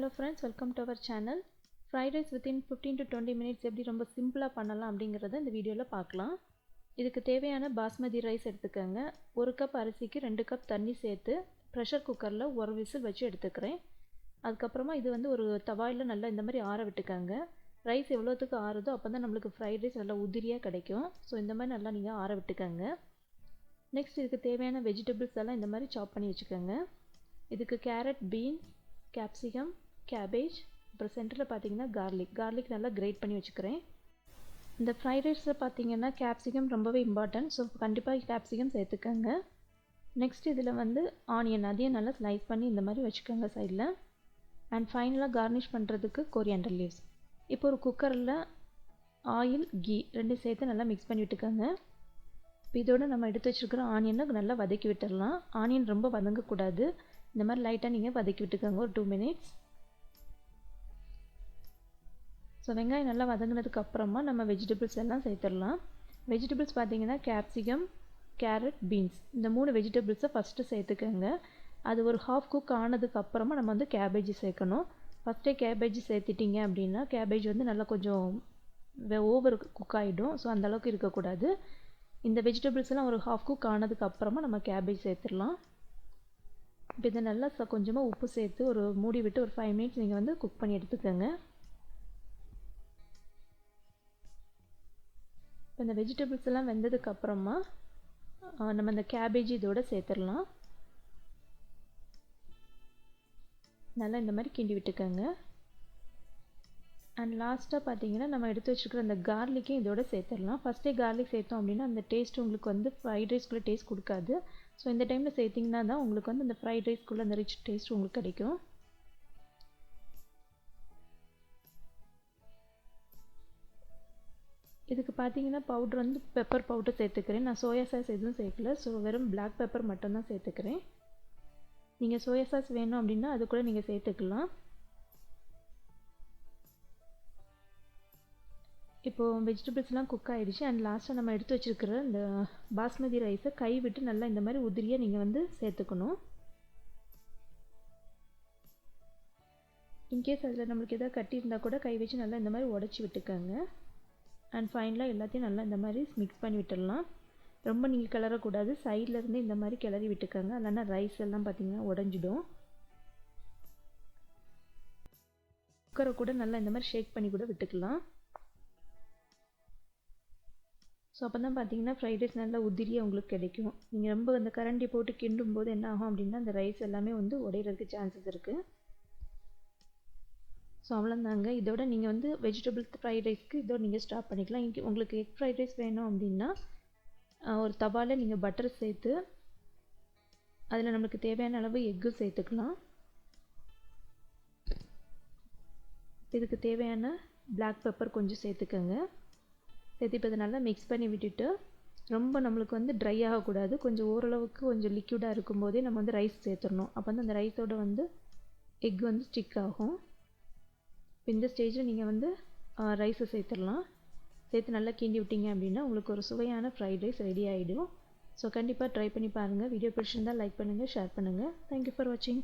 Hello friends, welcome to our channel. Fried rice within 15 to 20 minutes எப்படி ரொம்ப சிம்பிளா பண்ணலாம் அப்படிங்கறத இந்த வீடியோல பார்க்கலாம். இதுக்கு தேவையான பாஸ்மதி ரைஸ் எடுத்துக்கங்க. 1 கப் அரிசிக்கு 2 கப் தண்ணி சேர்த்து பிரஷர் குக்கர்ல ஒரு விசில் வச்சு எடுத்துக்கிறேன். அதுக்கு அப்புறமா இது வந்து ஒரு தவாயில நல்லா இந்த மாதிரி ஆற விட்டுக்கங்க. ரைஸ் எவ்வளவுக்கு ஆறுதோ அப்பதான் நமக்கு ஃப்ரைட் ரைஸ் நல்லா உதிரியா கிடைக்கும். சோ இந்த மாதிரி நல்லா நீங்க ஆற விட்டுக்கங்க. நெக்ஸ்ட் இதுக்கு தேவையான வெஜிடபிள்ஸ் எல்லாம் இந்த மாதிரி சாப் பண்ணி வச்சுக்கங்க. இதுக்கு கேரட், பீன்ஸ், capsicum, cabbage, அப்புறம் சென்டரில் பார்த்தீங்கன்னா garlic நல்லா கிரேட் பண்ணி வச்சுக்கிறேன். இந்த ஃப்ரைட் ரைஸில் பார்த்தீங்கன்னா கேப்சிகம் ரொம்பவே இம்பார்ட்டன்ட். ஸோ கண்டிப்பாக கேப்சிகம் சேர்த்துக்கங்க. நெக்ஸ்ட் இதில் வந்து ஆனியன் அதையும் நல்லா ஸ்லைஸ் பண்ணி இந்த மாதிரி வச்சுக்கோங்க சைடில். அண்ட் ஃபைனலாக கார்னிஷ் பண்ணுறதுக்கு கொரியாண்டர் லீவ்ஸ். இப்போ ஒரு குக்கரில் ஆயில், கீ ரெண்டும் சேர்த்து நல்லா மிக்ஸ் பண்ணி விட்டுக்கோங்க. இப்போ இதோட நம்ம எடுத்து வச்சுருக்கிற ஆனியனை நல்லா வதக்கி விட்டுடலாம். ஆனியன் ரொம்ப வதங்கக்கூடாது. இந்த மாதிரி லைட்டாக நீங்கள் வதக்கி விட்டுக்கோங்க ஒரு 2 மினிட்ஸ். ஸோ வெங்காயம் நல்லா வதங்கினதுக்கு அப்புறமா நம்ம வெஜிடபிள்ஸ் எல்லாம் சேர்த்துடலாம். வெஜிடபிள்ஸ் பார்த்தீங்கன்னா கேப்சிகம், கேரட், பீன்ஸ் இந்த 3 வெஜிடபிள்ஸை ஃபஸ்ட்டு சேர்த்துக்கோங்க. அது ஒரு ஹாஃப் குக் ஆனதுக்கு அப்புறமா நம்ம வந்து கேபேஜ் சேர்க்கணும். ஃபஸ்ட்டே கேபேஜ் சேர்த்துட்டிங்க அப்படின்னா கேபேஜ் வந்து நல்லா கொஞ்சம் ஓவர் குக் ஆகிடும். ஸோ அந்தளவுக்கு இருக்கக்கூடாது. இந்த வெஜிடபிள்ஸ் எல்லாம் ஒரு ஹாஃப் குக் ஆனதுக்கு அப்புறமா நம்ம கேபேஜ் சேர்த்துடலாம். இப்போ இதை நல்லா கொஞ்சமாக உப்பு சேர்த்து ஒரு மூடி விட்டு ஒரு 5 மினிட்ஸ் நீங்கள் வந்து குக் பண்ணி எடுத்துக்கோங்க. இப்போ இந்த வெஜிடபிள்ஸ் எல்லாம் வெந்ததுக்கு அப்புறமா நம்ம இந்த கேபேஜ் இதோட சேர்த்துடலாம். நல்லா இந்த மாதிரி கிண்டி விட்டுக்கோங்க. அண்ட் லாஸ்ட்டாக பார்த்தீங்கன்னா நம்ம எடுத்து வச்சுருக்கிற அந்த கார்லிக்கையும் இதோட சேர்த்துடலாம். ஃபஸ்ட்டே கார்லிக் சேர்த்தோம் அப்படின்னா அந்த டேஸ்ட் உங்களுக்கு வந்து ஃப்ரைட் ரைஸ்க்குள்ளே டேஸ்ட் கொடுக்காது. ஸோ இந்த டைமில் சேர்த்திங்கன்னா தான் உங்களுக்கு வந்து அந்த ஃப்ரைட் ரைஸ்க்குள்ளே அந்த ரிச் டேஸ்ட் உங்களுக்கு கிடைக்கும். இதுக்கு பார்த்தீங்கன்னா பவுடர் வந்து பெப்பர் பவுடர் சேர்த்துக்கிறேன். நான் சோயா சாஸ் எதுவும் சேர்க்கல. ஸோ வெறும் பிளாக் பெப்பர் மட்டும்தான் சேர்த்துக்கிறேன். நீங்கள் சோயா சாஸ் வேணும் அப்படின்னா அது கூட நீங்கள் சேர்த்துக்கலாம். இப்போது வெஜிடபிள்ஸ்லாம் குக் ஆகிடுச்சு. அண்ட் லாஸ்ட்டாக நம்ம எடுத்து வச்சுருக்கிற இந்த பாஸ்மதி ரைஸை கை விட்டு நல்லா இந்த மாதிரி உதிரியாக நீங்கள் வந்து சேர்த்துக்கணும். இன்கேஸ் அதில் நம்மளுக்கு எதாவது கட்டி இருந்தால் கூட கை வச்சு நல்லா இந்த மாதிரி உடச்சி விட்டுக்கோங்க. அண்ட் ஃபைனலாக எல்லாத்தையும் நல்லா இந்த மாதிரி மிக்ஸ் பண்ணி விட்டுடலாம். ரொம்ப நீங்கள் கிளறக்கூடாது. சைடில் இருந்து இந்த மாதிரி கிளறி விட்டுக்கோங்க. இல்லைன்னா ரைஸ் எல்லாம் பார்த்தீங்கன்னா உடஞ்சிடும். குக்கரை கூட நல்லா இந்த மாதிரி ஷேக் பண்ணி கூட விட்டுக்கலாம். ஸோ அப்போ தான் பார்த்தீங்கன்னா ஃப்ரைட் ரைஸ் நல்லா உதிரியாக உங்களுக்கு கிடைக்கும். நீங்கள் ரொம்ப அந்த கரண்டி போட்டு கிண்டும் போது என்ன ஆகும் அப்படின்னா அந்த ரைஸ் எல்லாமே வந்து உடையிறதுக்கு சான்சஸ் இருக்குது. ஸோ அவ்வளோதாங்க. இதோட நீங்கள் வந்து வெஜிடபிள் ஃப்ரைட் ரைஸ்க்கு இதோட நீங்கள் ஸ்டாப் பண்ணிக்கலாம். இங்கே உங்களுக்கு எக் ஃப்ரைட் ரைஸ் வேணும் அப்படின்னா ஒரு தவாவில் நீங்கள் பட்டர் சேர்த்து அதில் நம்மளுக்கு தேவையான அளவு எக்கு சேர்த்துக்கலாம். இதுக்கு தேவையான பிளாக் பெப்பர் கொஞ்சம் சேர்த்துக்கோங்க. சேர்த்து இப்போ இதை நல்லா மிக்ஸ் பண்ணி விட்டுட்டு ரொம்ப நம்மளுக்கு வந்து ட்ரை ஆகக்கூடாது. கொஞ்சம் ஓரளவுக்கு கொஞ்சம் லிக்யூடாக இருக்கும்போதே நம்ம வந்து ரைஸ் சேர்த்துடணும். அப்போ வந்து அந்த ரைஸோட வந்து எக் வந்து ஸ்டிக் ஆகும். இப்போ இந்த ஸ்டேஜில் நீங்கள் வந்து ரைஸை சேர்த்துடலாம். சேர்த்து நல்லா கிண்டி விட்டீங்க அப்படின்னா உங்களுக்கு ஒரு சுவையான ஃப்ரைட் ரைஸ் ரெடி ஆகிடும். ஸோ கண்டிப்பாக ட்ரை பண்ணி பாருங்கள். வீடியோ பிடிச்சிருந்தால் லைக் பண்ணுங்கள், ஷேர் பண்ணுங்கள். தேங்க்யூ ஃபார் வாட்சிங்.